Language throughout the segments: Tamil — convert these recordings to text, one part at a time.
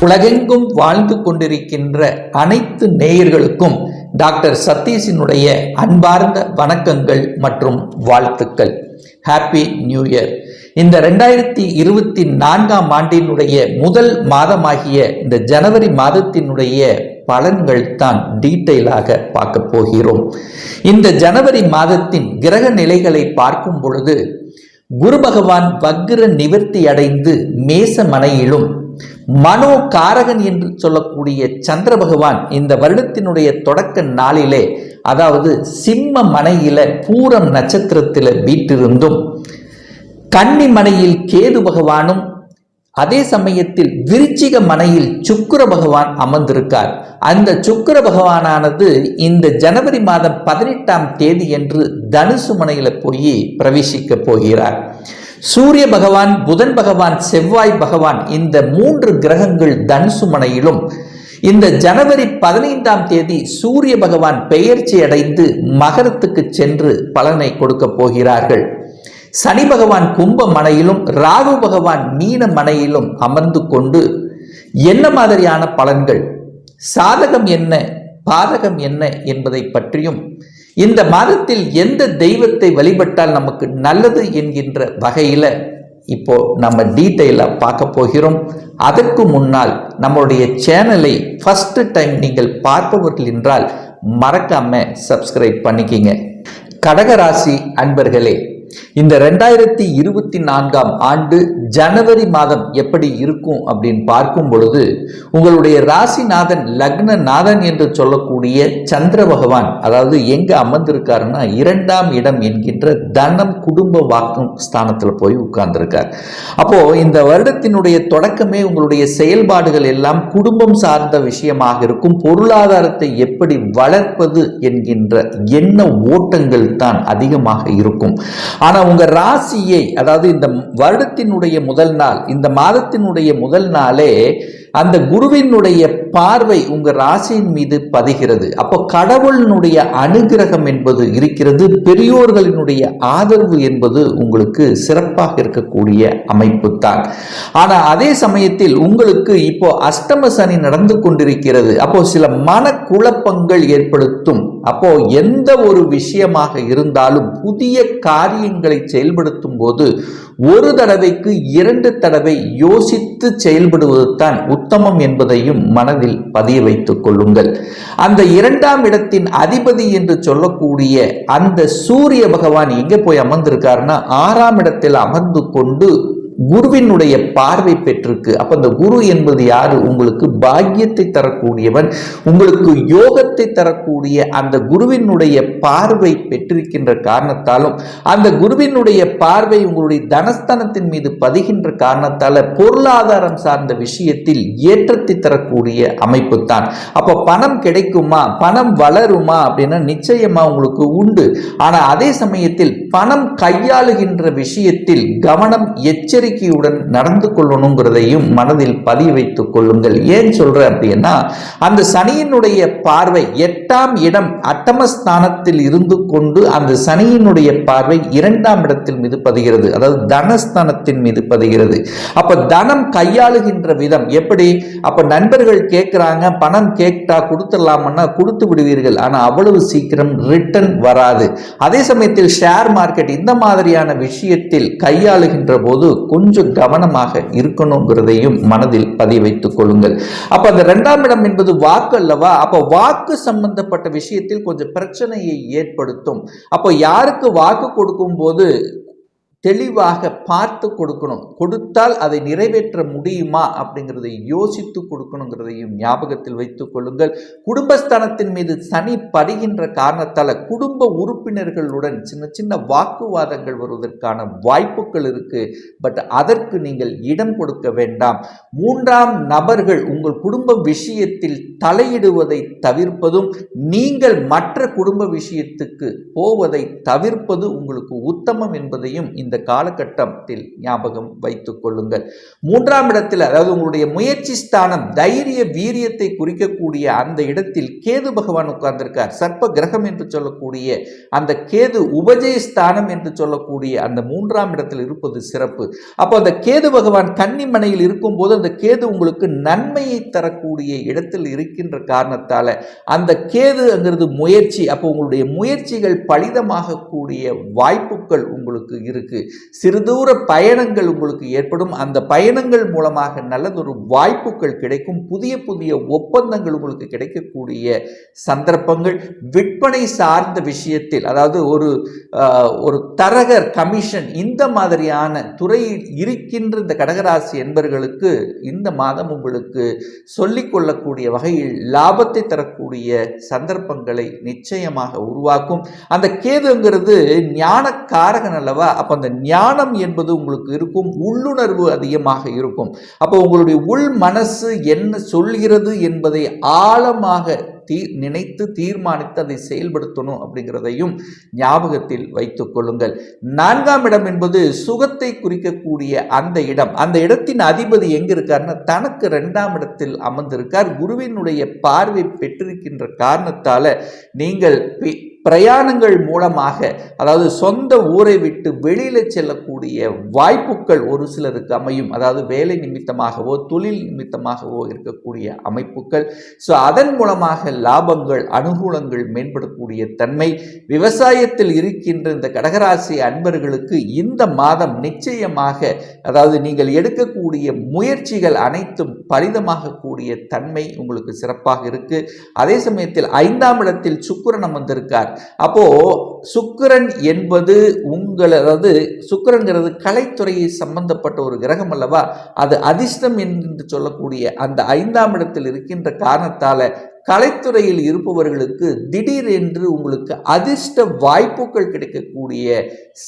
உலகெங்கும் வாழ்ந்து கொண்டிருக்கின்ற அனைத்து நேயர்களுக்கும் டாக்டர் சதீஷினுடைய அன்பார்ந்த வணக்கங்கள் மற்றும் வாழ்த்துக்கள். Happy new year. இந்த 2024 ஆண்டினுடைய முதல் மாதமாகிய இந்த ஜனவரி மாதத்தினுடைய பலன்கள் தான் டீட்டெயிலாக பார்க்க போகிறோம். இந்த ஜனவரி மாதத்தின் கிரக நிலைகளை பார்க்கும் பொழுது குரு பகவான் வக்ர நிவர்த்தி அடைந்து மேச மனையிலும், மனோ காரகன் என்று சொல்லக்கூடிய சந்திர பகவான் இந்த வருடத்தினுடைய தொடக்க நாளிலே, அதாவது சிம்ம மனையில பூரம் நட்சத்திரத்தில் வீட்டிருந்தும், கன்னி மனையில் கேது பகவானும், அதே சமயத்தில் விருச்சிக மனையில் சுக்கிர பகவான் அமர்ந்திருக்கார். அந்த சுக்கிர பகவானானது இந்த ஜனவரி மாதம் 18ஆம் தேதி என்று தனுசு மனையில போய் பிரவேசிக்க போகிறார். சூரிய பகவான், புதன் பகவான், செவ்வாய் பகவான் இந்த 3 கிரகங்கள் தனுசு மனையிலும், இந்த ஜனவரி 15ஆம் தேதி சூரிய பகவான் பெயர்ச்சி அடைந்து மகரத்துக்கு சென்று பலனை கொடுக்க போகிறார்கள். சனி பகவான் கும்ப மனையிலும், ராகு பகவான் மீன மனையிலும் அமர்ந்து கொண்டு என்ன மாதிரியான பலன்கள், சாதகம் என்ன, பாதகம் என்ன என்பதை பற்றியும், இந்த மாதத்தில் எந்த தெய்வத்தை வழிபட்டால் நமக்கு நல்லது என்கின்ற வகையில் இப்போ நம்ம டீட்டெயிலாக பார்க்க போகிறோம். அதற்கு முன்னால் நம்மளுடைய சேனலை ஃபர்ஸ்ட் டைம் நீங்கள் பார்ப்பவர்கள் என்றால் மறக்காம சப்ஸ்கிரைப் பண்ணிக்கிங்க. கடகராசி அன்பர்களே, இந்த 2024ஆம் ஆண்டு ஜனவரி மாதம் எப்படி இருக்கும் அப்படின்னு பார்க்கும் பொழுது, உங்களுடைய ராசிநாதன் லக்னநாதன் என்று சொல்லக்கூடிய சந்திர பகவான், அதாவது எங்க அமர்ந்திருக்காருன்னா 2ஆம் இடம் என்கின்ற தனம் குடும்ப வாக்கு ஸ்தானத்தில் போய் உட்கார்ந்திருக்கார். அப்போ இந்த வருடத்தினுடைய தொடக்கமே உங்களுடைய செயல்பாடுகள் எல்லாம் குடும்பம் சார்ந்த விஷயமாக இருக்கும். பொருளாதாரத்தை எப்படி வளர்ப்பது என்கின்ற எண்ண ஓட்டங்கள் தான் அதிகமாக இருக்கும். ஆனா உங்க ராசியை, அதாவது இந்த வருடத்தினுடைய முதல் நாள், இந்த மாதத்தினுடைய முதல் நாளே அந்த குருவினுடைய பார்வை உங்க ராசியின் மீது பதிகிறது. அப்போ கடவுளினுடைய அனுகிரகம் என்பது இருக்கிறது. பெரியோர்களினுடைய ஆதரவு என்பது உங்களுக்கு சிறப்பாக இருக்கக்கூடிய அமைப்பு தான். ஆனா அதே சமயத்தில் உங்களுக்கு இப்போ அஷ்டம சனி நடந்து கொண்டிருக்கிறது. அப்போ சில மனக்குழப்பங்கள் ஏற்படுத்தும். அப்போ எந்த ஒரு விஷயமாக இருந்தாலும் புதிய காரியங்களை செயல்படுத்தும் போது ஒரு தடவைக்கு 2 தடவை யோசித்து செயல்படுவது தான் உத்தமம் என்பதையும் மனதில் பதிய வைத்துக் கொள்ளுங்கள். அந்த 2ஆம் இடத்தின் அதிபதி என்று சொல்லக்கூடிய அந்த சூரிய பகவான் எங்கே போய் அமர்ந்திருக்காருன்னா 6ஆம் இடத்தில் அமர்ந்து கொண்டு குருவினுடைய பார்வை பெற்றிருக்கு. அப்ப அந்த குரு என்பது யாரு? உங்களுக்கு பாக்கியத்தை தரக்கூடியவன், உங்களுக்கு யோகத்தை தரக்கூடிய அந்த குருவினுடைய பார்வை பெற்றிருக்கின்ற காரணத்தாலும், அந்த குருவினுடைய பார்வை உங்களுடைய தனஸ்தானத்தின் மீது பதிகின்ற காரணத்தால பொருளாதாரம் சார்ந்த விஷயத்தில் ஏற்றத்தை தரக்கூடிய அமைப்பு தான். அப்ப பணம் கிடைக்குமா, பணம் வளருமா அப்படின்னா நிச்சயமா உங்களுக்கு உண்டு. ஆனா அதே சமயத்தில் பணம் கையாளுகின்ற விஷயத்தில் கவனம், எச்சரிக்கையுடன் நடந்து கொள்ளணுங்கிறதையும் மனதில் பதிய வைத்துக் கொள்ளுங்கள். ஏன் சொல்றேன் அப்படின்னா, அந்த சனியினுடைய பார்வை 8ஆம் இடம் அட்டமஸ்தானத்தில் இருந்து கொண்டு அந்த சனியினுடைய பார்வை 2ஆம் இடத்தில் மீது பதிகிறது, அதாவது தனஸ்தானத்தின் மீது பதிகிறது. அப்ப தனம் கையாளுகின்ற விதம் எப்படி? அப்ப நண்பர்கள் கேட்கிறாங்க, பணம் கேட்டா கொடுத்துடலாம்னா கொடுத்து விடுவீர்கள், ஆனா அவ்வளவு சீக்கிரம் ரிட்டர்ன் வராது. அதே சமயத்தில் ஷேர் மார்க்கெட் இந்த மாதிரியான விஷயத்தில் கையாளுகின்ற போது கொஞ்சம் கவனமாக இருக்கணுங்கிறதையும் மனதில் பதிய வைத்துக் கொள்ளுங்கள். அப்ப அந்த 2ஆம் இடம் என்பது வாக்கு அல்லவா? அப்ப வாக்கு சம்பந்தப்பட்ட விஷயத்தில் கொஞ்சம் பிரச்சனையை ஏற்படுத்தும். அப்போ யாருக்கு வாக்கு கொடுக்கும் போது தெளிவாக பார்த்து கொடுக்கணும். கொடுத்தால் அதை நிறைவேற்ற முடியுமா அப்படிங்கிறதை யோசித்து கொடுக்கணுங்கிறதையும் ஞாபகத்தில் வைத்துக் கொள்ளுங்கள். குடும்பஸ்தானத்தின் மீது சனி படுகின்ற காரணத்தால் குடும்ப உறுப்பினர்களுடன் சின்ன சின்ன வாக்குவாதங்கள் வருவதற்கான வாய்ப்புகள் இருக்கு. பட் அதற்கு நீங்கள் இடம் கொடுக்க வேண்டாம். 3ஆம் நபர்கள் உங்கள் குடும்ப விஷயத்தில் தலையிடுவதை தவிர்ப்பதும், நீங்கள் மற்ற குடும்ப விஷயத்துக்கு போவதை தவிர்ப்பது உங்களுக்கு உத்தமம் என்பதையும் இந்த இந்த காலகட்டத்தில் ஞாபகம் வைத்துக் கொள்ளுங்கள். 3ஆம் இடத்தில், அதாவது உங்களுடைய முயற்சி ஸ்தானம், தைரிய வீரியத்தை குறிக்கக்கூடிய அந்த இடத்தில் கேது பகவான் உட்கார்ந்திருக்கார். சர்ப்ப கிரகம் என்று சொல்லக்கூடிய அந்த கேது உபஜய ஸ்தானம் என்று சொல்லக்கூடிய அந்த 3ஆம் இடத்தில் இருப்பது சிறப்பு. அப்போ அந்த கேது பகவான் கன்னிமனையில் இருக்கும் போது அந்த கேது உங்களுக்கு நன்மையை தரக்கூடிய இடத்தில் இருக்கின்ற காரணத்தால அந்த கேதுங்கிறது முயற்சி. அப்போ உங்களுடைய முயற்சிகள் பலிதமாக கூடிய வாய்ப்புகள் உங்களுக்கு இருக்கு. சிறுதூர பயணங்கள் உங்களுக்கு ஏற்படும். அந்த பயணங்கள் மூலமாக நல்லதொரு வாய்ப்புகள் கிடைக்கும். புதிய புதிய ஒப்பந்தங்கள் உங்களுக்கு கிடைக்கக்கூடிய சந்தர்ப்பங்கள். விற்பனை சார்ந்த விஷயத்தில், அதாவது ஒரு தரகர் கமிஷன் இந்த மாதிரியான துறையில் இருக்கின்ற இந்த கடகராசி என்பவர்களுக்கு இந்த மாதம் உங்களுக்கு சொல்லிக் கொள்ளக்கூடிய வகையில் லாபத்தை தரக்கூடிய சந்தர்ப்பங்களை நிச்சயமாக உருவாக்கும். அந்த கேதுங்கிறது ஞான காரகன் அல்லவா? அப்ப அந்த ஞானம் என்பது உங்களுக்கு இருக்கும். உள்ளுணர்வு அதிகமாக இருக்கும். அப்போ உங்களுடைய உள் மனசு என்ன சொல்கிறது என்பதை ஆழமாக நினைத்து தீர்மானித்து அதை செயல்படுத்தணும் அப்படிங்கிறதையும் ஞாபகத்தில் வைத்துக் கொள்ளுங்கள். 4ஆம் இடம் என்பது சுகத்தை குறிக்கக்கூடிய அந்த இடம். அந்த இடத்தின் அதிபதி எங்க இருக்காருன்னா தனக்கு 2ஆம் இடத்தில் அமர்ந்திருக்கார். குருவினுடைய பார்வை பெற்றிருக்கின்ற காரணத்தால நீங்கள் பிரயாணங்கள் மூலமாக, அதாவது சொந்த ஊரை விட்டு வெளியில செல்லக்கூடிய வாய்ப்புகள் ஒரு சிலருக்கு அமையும். அதாவது வேலை நிமித்தமாகவோ தொழில் நிமித்தமாகவோ இருக்கக்கூடிய அமைப்புகள். ஸோ அதன் மூலமாக லாபங்கள் அனுகூலங்கள் மேம்படக்கூடிய தன்மை. விவசாயத்தில் இருக்கின்ற இந்த கடகராசி அன்பர்களுக்கு இந்த மாதம் நிச்சயமாக, அதாவது நீங்கள் எடுக்கக்கூடிய முயற்சிகள் அனைத்தும் பலிதமாக கூடிய தன்மை உங்களுக்கு சிறப்பாக இருக்கு. அதே சமயத்தில் 5ஆம் இடத்தில் சுக்கிரன் அமர்ந்திருக்கார். அப்போ சுக்கிரன் என்பது அதாவது சுக்கிரன்கிறது கலைத்துறையை சம்பந்தப்பட்ட ஒரு கிரகம் அல்லவா? அது அதிர்ஷ்டம் என்று சொல்லக்கூடிய அந்த 5ஆம் இடத்தில் இருக்கின்ற காரணத்தால கலைத்துறையில் இருப்பவர்களுக்கு திடீரென்று உங்களுக்கு அதிர்ஷ்ட வாய்ப்புகள் கிடைக்கக்கூடிய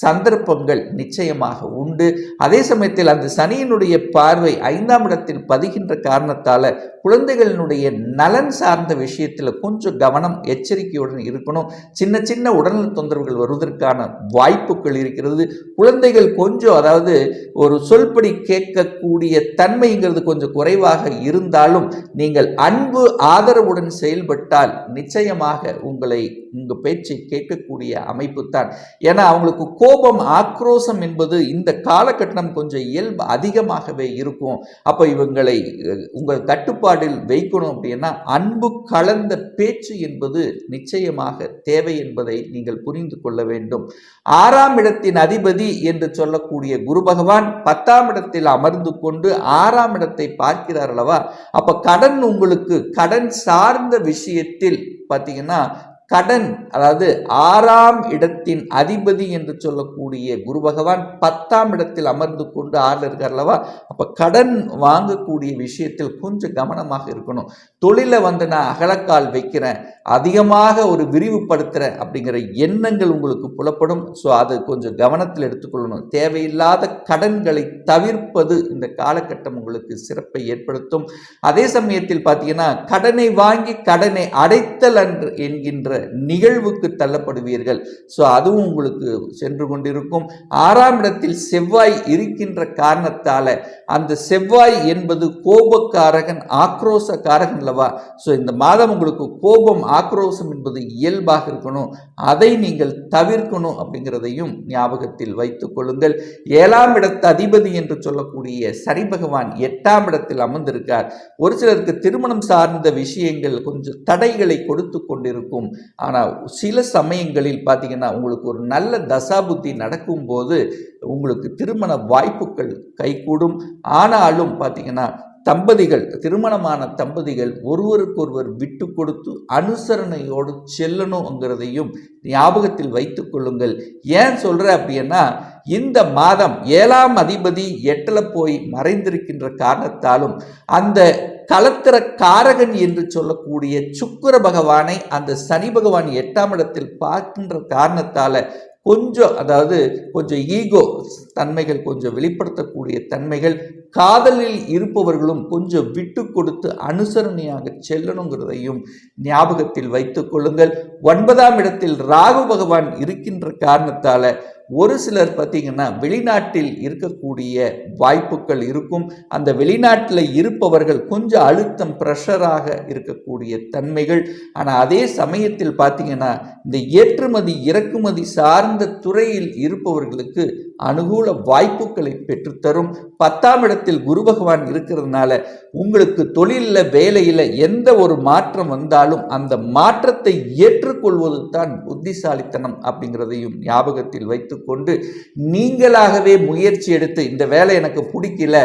சந்தர்ப்பங்கள் நிச்சயமாக உண்டு. அதே சமயத்தில் அந்த சனியினுடைய பார்வை 5ஆம் இடத்தில் பதிகின்ற காரணத்தால குழந்தைகளினுடைய நலன் சார்ந்த விஷயத்தில் கொஞ்சம் கவனம் எச்சரிக்கையுடன் இருக்கணும். சின்ன சின்ன உடல்நல தொந்தரவுகள் வருவதற்கான வாய்ப்புகள் இருக்கிறது. குழந்தைகள் கொஞ்சம், அதாவது ஒரு சொல்படி கேட்கக்கூடிய தன்மைங்கிறது கொஞ்சம் குறைவாக இருந்தாலும் நீங்கள் அன்பு ஆதரவுடன் செயல்பட்டால் நிச்சயமாக உங்க பேச்சை கேட்கக்கூடிய அமைப்பு தான். ஏன்னா அவங்களுக்கு கோபம் ஆக்ரோஷம் என்பது இந்த காலகட்டம் கொஞ்சம் இயல்பு அதிகமாகவே இருக்கும். அப்ப இவங்களை உங்கள் கட்டுப்பாடில் வைக்கணும் அப்படின்னா அன்பு கலந்த பேச்சு என்பது நிச்சயமாக தேவை என்பதை நீங்கள் புரிந்து கொள்ள வேண்டும். 6ஆம் இடத்தின் அதிபதி என்று சொல்லக்கூடிய குரு பகவான் 10ஆம் இடத்தில் அமர்ந்து கொண்டு 6ஆம் இடத்தை பார்க்கிறார் அல்லவா? அப்ப கடன், உங்களுக்கு கடன் சார்ந்த விஷயத்தில் பார்த்தீங்கன்னா கடன், அதாவது 6ஆம் இடத்தின் அதிபதி என்று சொல்லக்கூடிய குரு பகவான் 10ஆம் இடத்தில் அமர்ந்து கொண்டு 6ல் இருக்கார் அல்லவா? அப்ப கடன் வாங்கக்கூடிய விஷயத்தில் கொஞ்சம் கவனமாக இருக்கணும். தொழில நான் அகலக்கால் வைக்கிறேன், அதிகமாக ஒரு விரிவுபடுத்துறேன் அப்படிங்கிற எண்ணங்கள் உங்களுக்கு புலப்படும். ஸோ அது கொஞ்சம் கவனத்தில் எடுத்துக்கொள்ளணும். தேவையில்லாத கடன்களை தவிர்ப்பது இந்த காலகட்டம் உங்களுக்கு சிறப்பை ஏற்படுத்தும். அதே சமயத்தில் பார்த்தீங்கன்னா கடனை வாங்கி கடனை அடைத்தல் என்கின்ற நிகழ்வுக்கு தள்ளப்படுவீர்கள். ஸோ அதுவும் உங்களுக்கு சென்று கொண்டிருக்கும். 6ஆம் இடத்தில் செவ்வாய் இருக்கின்ற காரணத்தால அந்த செவ்வாய் என்பது கோபக்காரகன், ஆக்ரோஷக்காரகன் அல்லவா? ஸோ இந்த மாதம் உங்களுக்கு கோபம் ஆக்ரோஷம் என்பது இயல்பாக இருக்கணும். அதை நீங்கள் தவிர்க்கணும் அப்படிங்கிறதையும் ஞாபகத்தில் வைத்துக் கொள்ளுங்கள். 7ஆம் இடத்து அதிபதி என்று சொல்லக்கூடிய சனி பகவான் 8ஆம் இடத்தில் அமர்ந்திருக்கார். ஒரு சிலருக்கு திருமணம் சார்ந்த விஷயங்கள் கொஞ்சம் தடைகளை கொடுத்து கொண்டிருக்கும். ஆனால் சில சமயங்களில் பார்த்தீங்கன்னா உங்களுக்கு ஒரு நல்ல தசாபுத்தி நடக்கும்போது உங்களுக்கு திருமண வாய்ப்புகள் கைகூடும். ஆனாலும் பார்த்தீங்கன்னா திருமணமான தம்பதிகள் ஒருவருக்கொருவர் விட்டு கொடுத்து அனுசரணையோடு செல்லணுங்கிறதையும் ஞாபகத்தில் வைத்துக் கொள்ளுங்கள். ஏன் சொல்ற அப்படின்னா இந்த மாதம் 7ஆம் அதிபதி 8ல் போய் மறைந்திருக்கின்ற காரணத்தாலும் அந்த கலத்திர காரகன் என்று சொல்லக்கூடிய சுக்கிர பகவானை அந்த சனி பகவான் 8ஆம் இடத்தில் பார்க்கின்ற காரணத்தால கொஞ்சம் ஈகோ தன்மைகள் கொஞ்சம் வெளிப்படுத்தக்கூடிய தன்மைகள். காதலில் இருப்பவர்களும் கொஞ்சம் விட்டு கொடுத்து அனுசரணையாக செல்லணுங்கிறதையும் ஞாபகத்தில் வைத்துக் கொள்ளுங்கள். 9ஆம் இடத்தில் ராகு பகவான் இருக்கின்ற காரணத்தால ஒரு சிலர் பார்த்தீங்கன்னா வெளிநாட்டில் இருக்கக்கூடிய வாய்ப்புகள் இருக்கும். அந்த வெளிநாட்டில் இருப்பவர்கள் கொஞ்சம் அழுத்தம் ப்ரெஷராக இருக்கக்கூடிய தன்மைகள். ஆனால் அதே சமயத்தில் பார்த்தீங்கன்னா இந்த ஏற்றுமதி இறக்குமதி சார்ந்த துறையில் இருப்பவர்களுக்கு அனுகூல வாய்ப்புகளை பெற்றுத்தரும். 10ஆம் இடத்தில் குரு பகவான் இருக்கிறதுனால உங்களுக்கு தொழிலில் வேலையில் எந்த ஒரு மாற்றம் வந்தாலும் அந்த மாற்றத்தை ஏற்றுக்கொள்வது தான் புத்திசாலித்தனம் அப்படிங்கிறதையும் ஞாபகத்தில் வைத்துக்கொண்டு நீங்களாகவே முயற்சி எடுத்து இந்த வேலை எனக்கு பிடிக்கல,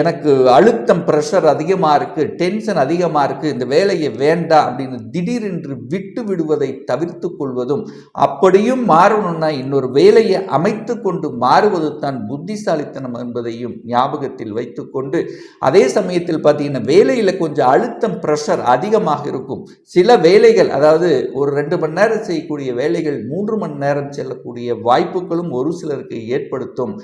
எனக்கு அழுத்தம் ப்ரெஷர் அதிகமாக இருக்குது, டென்ஷன் அதிகமாக இருக்குது, இந்த வேலையை வேண்டாம் அப்படின்னு திடீரென்று விட்டு விடுவதை தவிர்த்து கொள்வதும், அப்படியும் மாறணும்னா இன்னொரு வேலையை அமைத்து கொண்டு மாறுவது தான் புத்திசாலித்தனம் என்பதையும் ஞாபகத்தில் வைத்துக்கொண்டு அதே சமயத்தில் பார்த்தீங்கன்னா வேலையில் கொஞ்சம் அழுத்தம் ப்ரெஷர் அதிகமாக இருக்கும். சில வேலைகள் அதாவது ஒரு 2 மணி நேரம் செய்யக்கூடிய வேலைகள் 3 மணி நேரம் செல்லக்கூடிய வாய்ப்புகளும் ஒரு சிலருக்கு ஏற்படுத்தும்.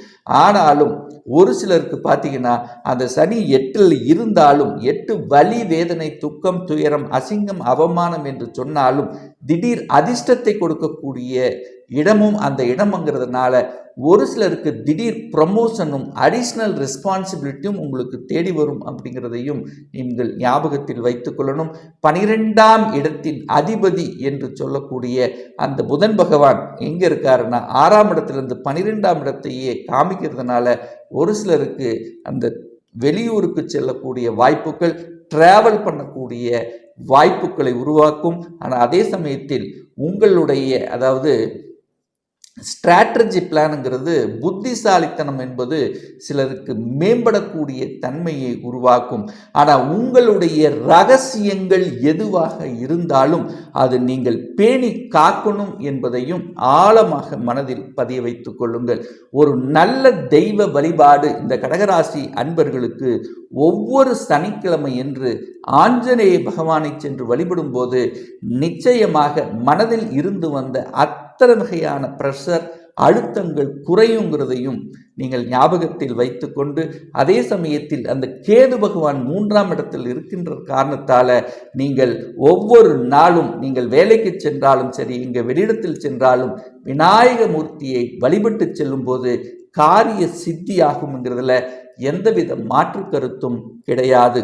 ஆனாலும் ஒரு சிலருக்கு பார்த்தீங்கன்னா அந்த சனி 8ல் இருந்தாலும் 8 வலி வேதனை துக்கம் துயரம் அசிங்கம் அவமானம் என்று சொன்னாலும் திடீர் அதிர்ஷ்டத்தை கொடுக்கக்கூடிய இடமும் அந்த இடம்ங்கிறதுனால ஒரு சிலருக்கு திடீர் ப்ரமோஷனும் அடிஷ்னல் ரெஸ்பான்சிபிலிட்டியும் உங்களுக்கு தேடி வரும் அப்படிங்கிறதையும் நீங்கள் ஞாபகத்தில் வைத்துக்கொள்ளணும். 12ஆம் இடத்தின் அதிபதி என்று சொல்லக்கூடிய அந்த புதன் பகவான் எங்கே இருக்காருன்னா 6ஆம் இடத்திலிருந்து 12ஆம் இடத்தையே காமிக்கிறதுனால ஒரு சிலருக்கு அந்த வெளியூருக்கு செல்லக்கூடிய வாய்ப்புகள், டிராவல் பண்ணக்கூடிய வாய்ப்புகளை உருவாக்கும். ஆனால் அதே சமயத்தில் உங்களுடைய அதாவது ஸ்ட்ராட்டஜி பிளானுங்கிறது புத்திசாலித்தனம் என்பது சிலருக்கு மேம்படக்கூடிய தன்மையை உருவாக்கும். ஆனால் உங்களுடைய ரகசியங்கள் எதுவாக இருந்தாலும் அது நீங்கள் பேணி காக்கணும் என்பதையும் ஆழமாக மனதில் பதிய வைத்துக் கொள்ளுங்கள். ஒரு நல்ல தெய்வ வழிபாடு இந்த கடகராசி அன்பர்களுக்கு ஒவ்வொரு சனிக்கிழமை என்று ஆஞ்சநேய பகவானை சென்று வழிபடும் போது நிச்சயமாக மனதில் இருந்து வந்த அத்தனை வகையான பிரஷர் அழுத்தங்கள் குறையுங்கிறதையும் நீங்கள் ஞாபகத்தில் வைத்துக்கொண்டு அதே சமயத்தில் அந்த கேது பகவான் 3ஆம் இடத்தில் இருக்கின்ற காரணத்தால் நீங்கள் ஒவ்வொரு நாளும் நீங்கள் வேலைக்கு சென்றாலும் சரி இங்கே வெளியிடத்தில் சென்றாலும் விநாயக மூர்த்தியை வழிபட்டு செல்லும் போது காரிய சித்தியாகும்ங்கிறதுல எந்தவித மாற்று கருத்தும் கிடையாது.